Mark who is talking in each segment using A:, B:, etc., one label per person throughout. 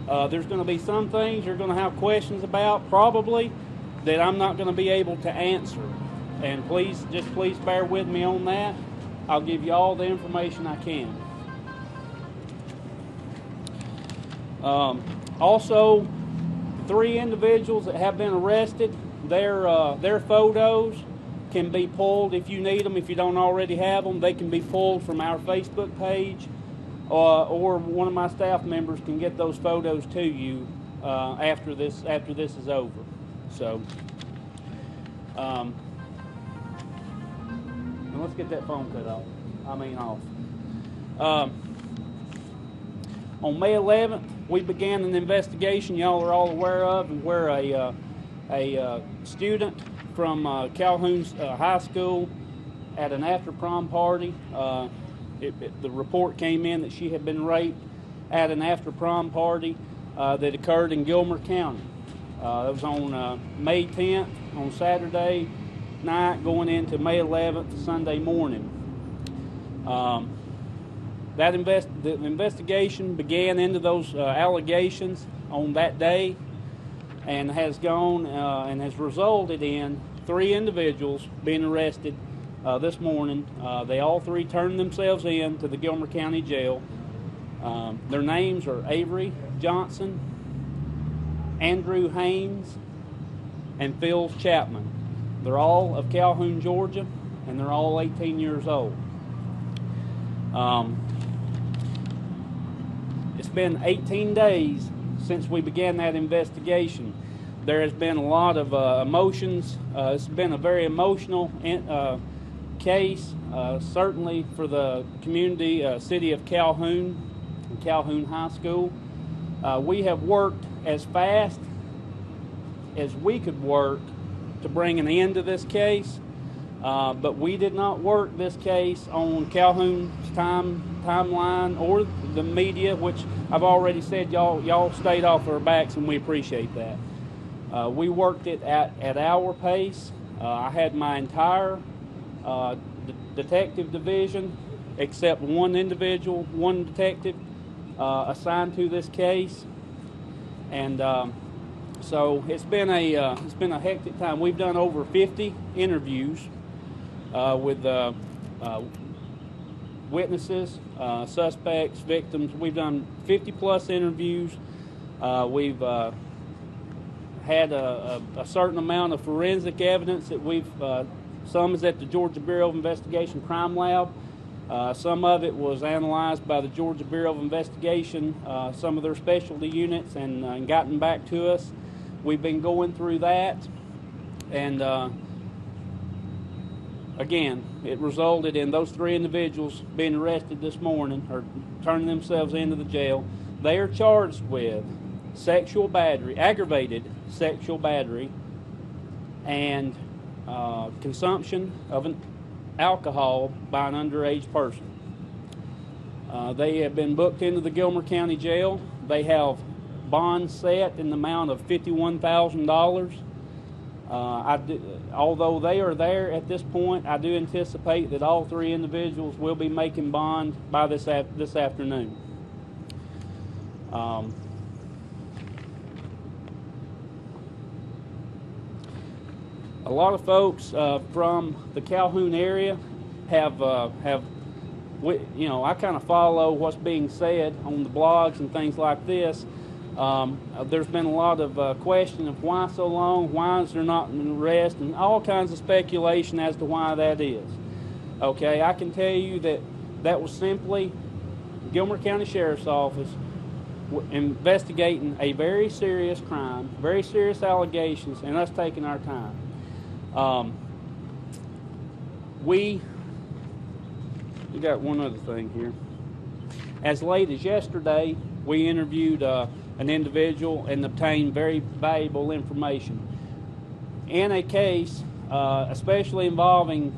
A: There's going to be some things you're going to have questions about, probably, that I'm not going to be able to answer. And please bear with me on that. I'll give you all the information I can. Also, 3 individuals that have been arrested, their photos can be pulled if you need them. If you don't already have them, they can be pulled from our Facebook page, or one of my staff members can get those photos to you after this is over. So, and let's get that phone cut off. Off. On May 11th, we began an investigation y'all are all aware of, where a student from Calhoun High School at an after-prom party. The report came in that she had been raped at an after-prom party that occurred in Gilmer County. It was on May 10th, on Saturday night, going into May 11th, Sunday morning. The investigation began into those allegations on that day, and has gone and has resulted in 3 individuals being arrested this morning. They all 3 turned themselves in to the Gilmer County Jail. Their names are Avery Johnson, Andrew Haynes, and Chapman. They're all of Calhoun, Georgia, and they're all 18 years old. It's been 18 days since we began that investigation. There has been a lot of emotions. It's been a very emotional case, certainly for the community, city of Calhoun, and Calhoun High School. We have worked as fast as we could work to bring an end to this case, but we did not work this case on Calhoun's timeline or the media, which I've already said y'all stayed off our backs, and we appreciate that. We worked it at our pace. I had my entire detective division, except one detective assigned to this case, and so it's been a hectic time. We've done over 50 interviews with witnesses, suspects, victims. We've done 50 plus interviews. We've had a certain amount of forensic evidence that some is at the Georgia Bureau of Investigation Crime Lab. Some of it was analyzed by the Georgia Bureau of Investigation, some of their specialty units, and gotten back to us. We've been going through that, and again, it resulted in those 3 individuals being arrested this morning, or turning themselves into the jail. They are charged with sexual battery, aggravated sexual battery, and consumption of alcohol by an underage person. They have been booked into the Gilmer County Jail. They have bond set in the amount of $51,000. Although they are there at this point, I do anticipate that all 3 individuals will be making bond by this afternoon. A lot of folks from the Calhoun area have I kind of follow what's being said on the blogs and things like this. There's been a lot of question of why so long, why is there not an arrest, and all kinds of speculation as to why that is. Okay, I can tell you that was simply Gilmer County Sheriff's Office investigating a very serious crime, very serious allegations, and us taking our time. We got one other thing here. As late as yesterday, we interviewed an individual and obtained very valuable information. In a case, especially involving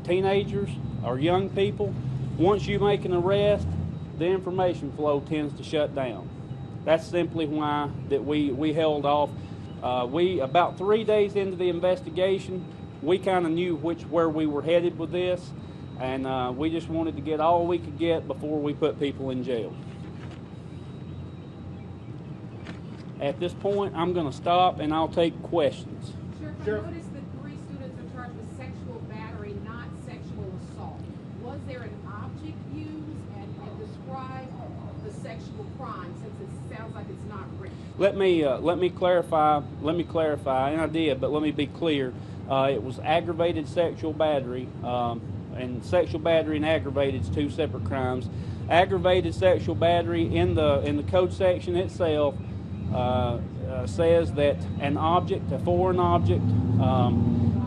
A: teenagers or young people, once you make an arrest, the information flow tends to shut down. That's simply why that we held off. About 3 days into the investigation, we kind of knew where we were headed with this, and we just wanted to get all we could get before we put people in jail. At this point, I'm going to stop and I'll take questions.
B: Sheriff, I noticed that 3 students are charged with sexual battery, not sexual assault. Was there an object used, and describe the sexual crime, since it sounds like it's not written?
A: Let me clarify. And I did, but let me be clear. It was aggravated sexual battery, and sexual battery and aggravated is 2 separate crimes. Aggravated sexual battery in the code section itself says that an object, a foreign object,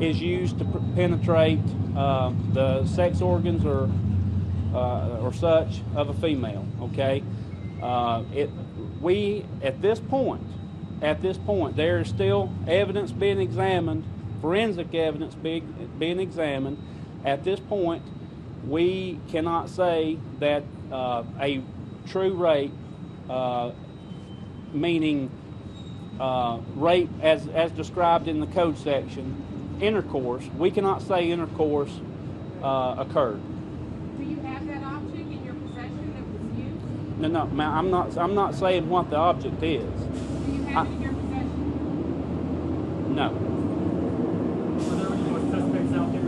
A: is used to penetrate the sex organs or such of a female. Okay, at this point, there is still evidence being examined, forensic evidence being examined. At this point, we cannot say that a true rape, meaning rape as described in the code section, intercourse, we cannot say intercourse occurred.
B: Do you have that object in your possession that was used?
A: No, ma'am, I'm not saying what the object is.
B: Do you have it in your possession?
A: No.
C: Are there any more suspects out there?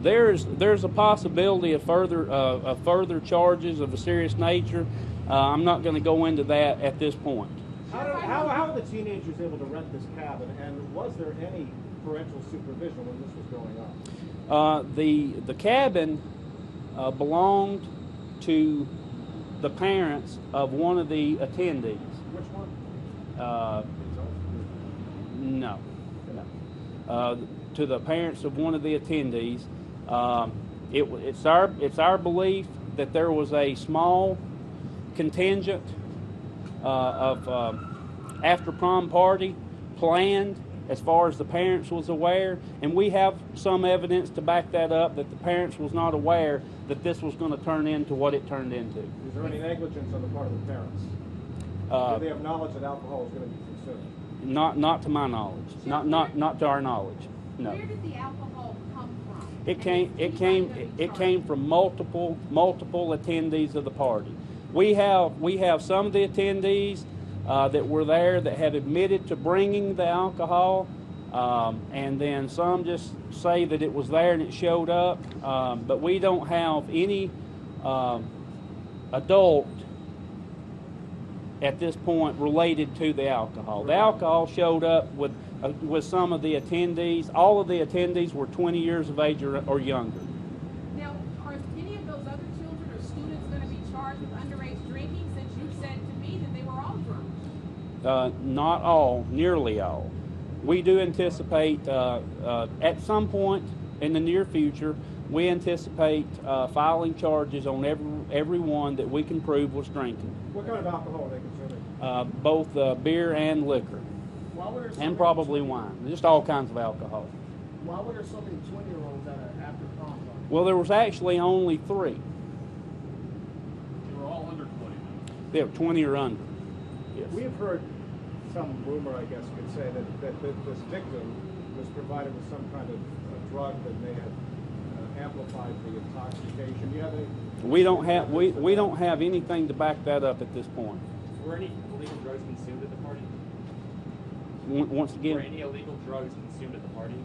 A: There's a possibility of further charges of a serious nature. I'm not going to go into that at this point.
D: How are the teenagers able to rent this cabin, and was there any parental supervision when this was going on?
A: The cabin belonged to the parents of one of the attendees.
D: Which one?
A: No. To the parents of one of the attendees. It's our belief that there was a small contingent of after prom party planned as far as the parents was aware, and we have some evidence to back that up, that the parents was not aware that this was going to turn into what it turned into.
D: Is there any negligence on the part of the parents? Do they have knowledge that alcohol is going to be consumed?
A: Not to my knowledge. Not to our knowledge. No.
B: Where did the alcohol come from?
A: It came from multiple attendees of the party. We have some of the attendees that were there that had admitted to bringing the alcohol, and then some just say that it was there and it showed up. But we don't have any adult at this point related to the alcohol. The alcohol showed up with some of the attendees. All of the attendees were 20 years of age or younger.
B: Now, are any of those other children or students going to be charged with underage drinking, since you said to me that they were all drunk?
A: Not all, nearly all. We do anticipate at some point in the near future, we anticipate filing charges on everyone that we can prove was drinking.
D: What kind of alcohol are they consuming?
A: Both beer and liquor, and probably wine. Just all kinds of alcohol.
D: Why were there so many 20-year-olds at an after prom party?
A: Well, there was actually only 3.
C: They were all under 20.
A: They were 20 or under. Yes.
D: We have heard some rumor, I guess you could say, that this victim was provided with some kind of drug that may have amplified the intoxication. Do you have any?
A: We don't have anything to back that up at this point.
C: Were any illegal drugs consumed at the party?
A: Once again,
C: Were any illegal drugs consumed at the party?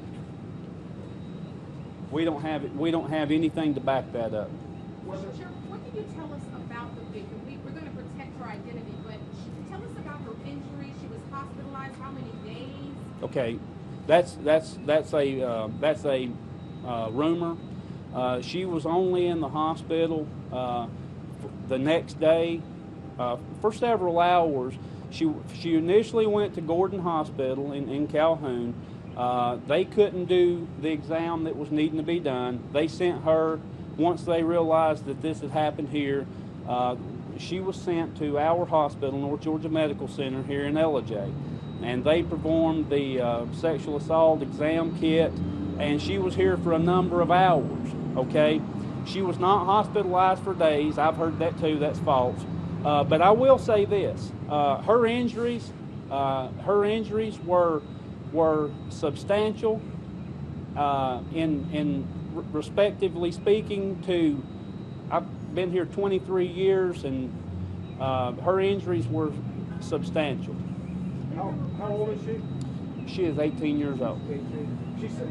A: we don't have anything to back that up.
B: What can you tell us about the victim? We're going to protect her identity, but tell us about her injuries. She was hospitalized. How many days?
A: Okay, that's a rumor. She was only in the hospital the next day for several hours. She initially went to Gordon Hospital in Calhoun. They couldn't do the exam that was needing to be done. They sent her, once they realized that this had happened here, she was sent to our hospital, North Georgia Medical Center here in LJ. And they performed the sexual assault exam kit, and she was here for a number of hours, okay? She was not hospitalized for days. I've heard that too. That's false. But I will say this. Her injuries were substantial in respectively speaking, to I've been here 23 years, and her injuries were substantial.
D: How old is she?
A: She is 18 years old.
D: 18. She said.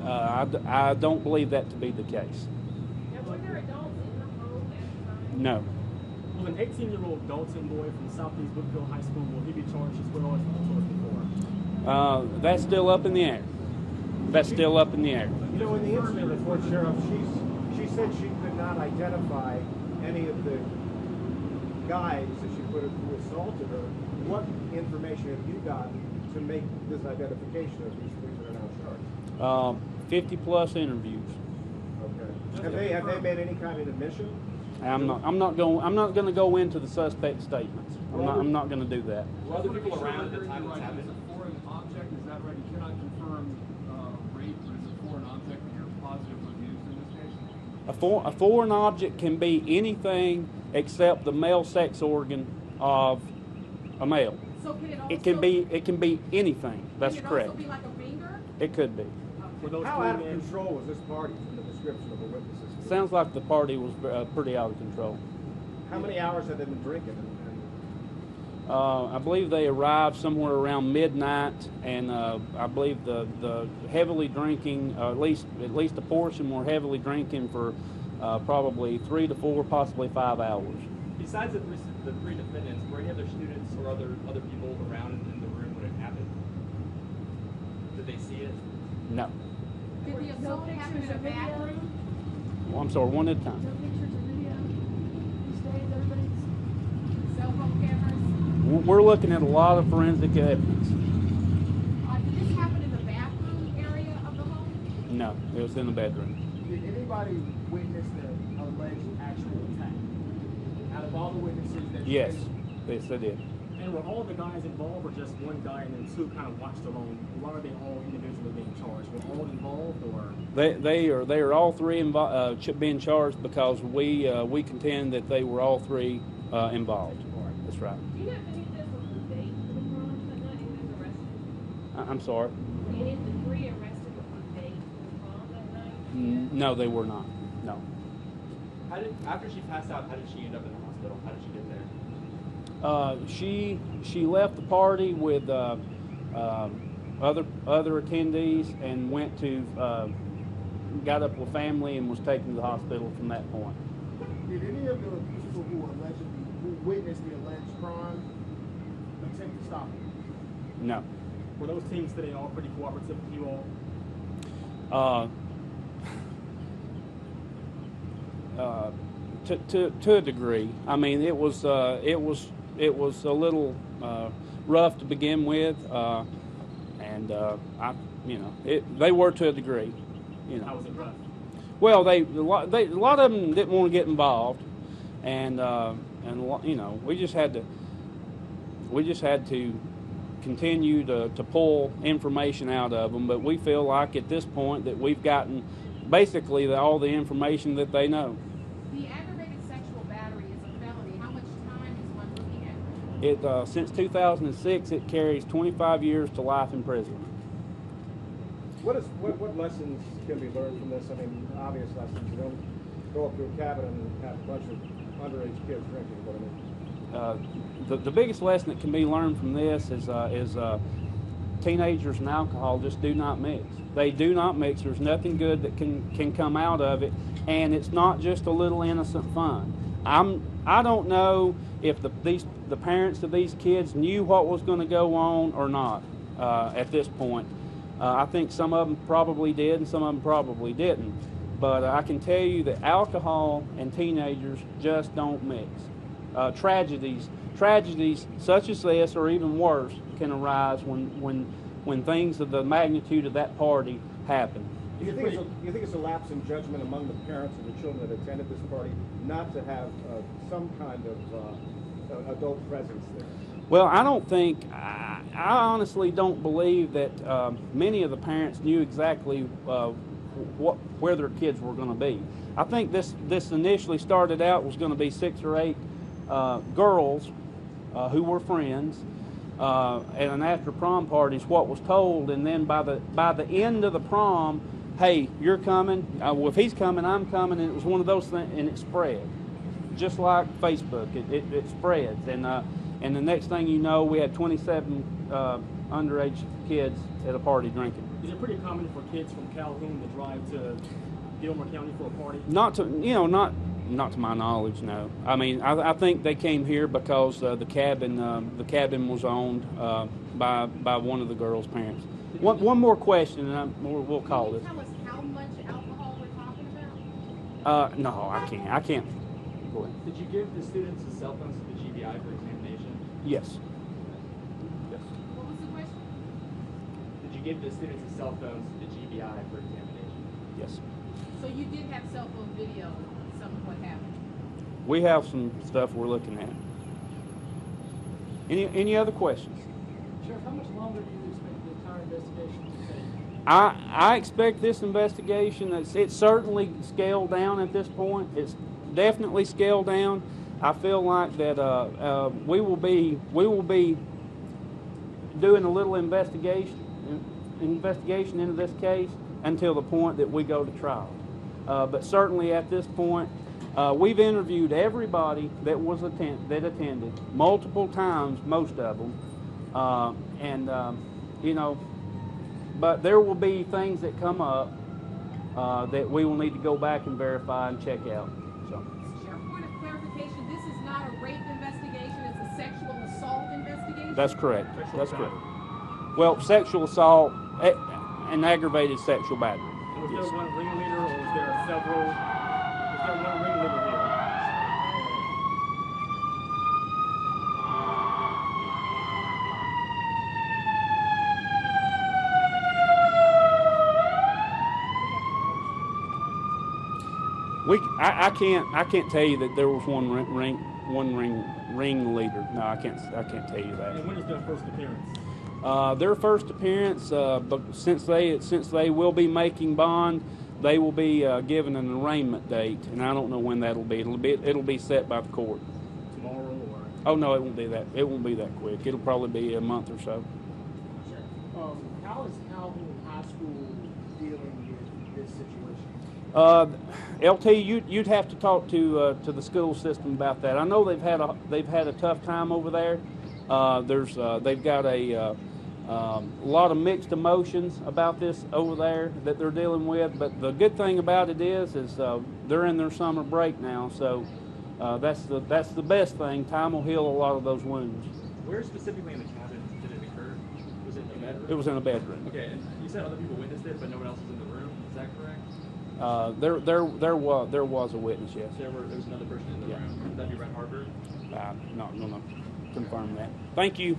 A: I don't believe that to be the case.
B: Were there adults in the home at the time?
A: No.
C: Will an 18-year-old Dalton boy from Southeast Woodville High School, will he be charged as well as before?
A: That's still up in the air. That's still up in the air.
D: You know, in the incident report, Sheriff, she said she could not identify any of the guys that she put who assaulted her. What information have you got to make this identification of these three that are now charged?
A: 50+ interviews.
D: Okay. Have they made any kind of admission?
A: I'm not going to go into the suspect statements. I'm not going to do that.
E: Were other people around at the time this happened?
F: Is a foreign object, is that right? You cannot confirm rape, but it's a foreign object and you're positive was used in this case?
A: A foreign object can be anything except the male sex organ of a male.
B: So can it also,
A: It can be anything. That's
B: can it
A: correct.
B: also be like a finger?
A: It could be.
C: Were those
D: How
C: three
D: out of
C: men?
D: control was this party from the description of the witnesses?
A: Sounds like the party was pretty out of control.
D: How many hours had they been drinking?
A: I believe they arrived somewhere around midnight, and I believe the heavily drinking, at least a portion, were heavily drinking for probably 3 to 4, possibly 5 hours.
E: Besides the three defendants, were any other students or other people around in the room when it happened? Did they see it?
A: No.
B: Did the assault happen in a bathroom?
A: Well, I'm sorry, one at a time.
G: No pictures or video? You stayed, everybody's.
B: Cell phone cameras?
A: We're looking at a lot of forensic evidence.
B: Did this happen in the bathroom area of the home?
A: No, it was in the bedroom.
H: Did anybody witness the alleged actual attack? Out of all the witnesses that
A: Yes, yes, they did.
C: And were all the guys involved, or just one guy and then two kind of watched alone? Why are they all individually being charged? Were all involved, or?
A: They are all three being charged because we contend that they were all three involved. That's right.
G: Do you know if any of this was the date for the crime that night he was arrested?
A: I'm sorry.
G: Were any of the three arrested with the date for the crime that night?
A: No, they were not. No.
E: After she passed out, how did she end up in the hospital? How did she get there?
A: She left the party with other attendees and went to got up with family and was taken to the hospital from that point.
H: Did any of the people who witnessed the alleged crime attempt to stop it?
A: No.
C: Were those teams today all pretty cooperative with you all?
A: To a degree. I mean, it was a little rough to begin with, and they were to a degree.
C: How was it rough?
A: Well, a lot of them didn't want to get involved, and we just had to continue to pull information out of them. But we feel like at this point that we've gotten basically all the information that they know.
B: The aggravated sexual battery is a felony. How much time is one looking at?
A: It since 2006, it carries 25 years to life in prison.
D: What lessons can be learned from this? I mean, obvious lessons. You don't go up to a cabin and have a bunch of underage kids drinking. But I mean,
A: The biggest lesson that can be learned from this is teenagers and alcohol just do not mix. They do not mix. There's nothing good that can come out of it, and it's not just a little innocent fun. I don't know if the parents of these kids knew what was going to go on or not at this point. I think some of them probably did and some of them probably didn't. But I can tell you that alcohol and teenagers just don't mix. Tragedies such as this, or even worse, can arise when things of the magnitude of that party happen.
D: do you think it's a lapse in judgment among the parents of the children that attended this party not to have some kind of adult presence there?
A: Well, I don't think, I honestly don't believe that many of the parents knew exactly where their kids were going to be. I think this initially started out was going to be 6 or 8 girls who were friends, at an after prom party is what was told, and then by the end of the prom, hey, you're coming. Well, if he's coming, I'm coming, and it was one of those things, and it spread, just like Facebook. It spreads, and the next thing you know, we had 27 underage kids at a party drinking.
C: Is it pretty common for kids from Calhoun to drive to Gilmer County for a party?
A: Not to to my knowledge, no. I mean, I think they came here because the cabin was owned by one of the girls' parents. One more question, and we'll call this.
B: Can you tell us how much alcohol we're talking about?
A: No, I can't. Go ahead.
E: Did you give the students the cell phones to the GBI for examination?
A: Yes.
B: What was the question?
E: Did you give the students the cell phones to the GBI for examination?
A: Yes.
B: So you did have cell phone video of some of what happened?
A: We have some stuff we're looking at. Any other questions?
I: Sheriff, how much longer do you expect the entire investigation to take?
A: I expect this investigation, it's certainly scaled down at this point. It's definitely scaled down. I feel like that we will be doing a little investigation into this case until the point that we go to trial. But certainly at this point, we've interviewed everybody that attended multiple times, most of them, but there will be things that come up that we will need to go back and verify and check out. So,
B: Sheriff, point of clarification, this is not a rape investigation, it's a sexual assault investigation?
A: that's correct. That's correct. Well, sexual assault and aggravated sexual battery.
C: Was
A: Yes.
C: there one ringleader, or was there several? Was there one ringleader here?
A: I can't tell you that there was one ring leader. No, I can't tell you that.
C: And when is their first appearance?
A: Their first appearance, but since they will be making bond, they will be given an arraignment date, and I don't know when that'll be. It'll be set by the court.
C: Tomorrow or?
A: Oh no, it won't be that. It won't be that quick. It'll probably be a month or so.
H: How is Calhoun High School dealing with this situation?
A: LT, you'd have to talk to the school system about that. I know they've had a tough time over there. They've got a lot of mixed emotions about this over there that they're dealing with. But the good thing about it is they're in their summer break now, so that's the best thing. Time will heal a lot of those wounds.
E: Where specifically in the cabin did it occur? Was it in the bedroom?
A: It was in a bedroom.
E: Okay, and you said other people witnessed it, but no one else was in the room. Is that correct?
A: There was a witness, yes.
E: There was another person in the room. Would that be Red Harbor?
A: No, confirm that. Thank you.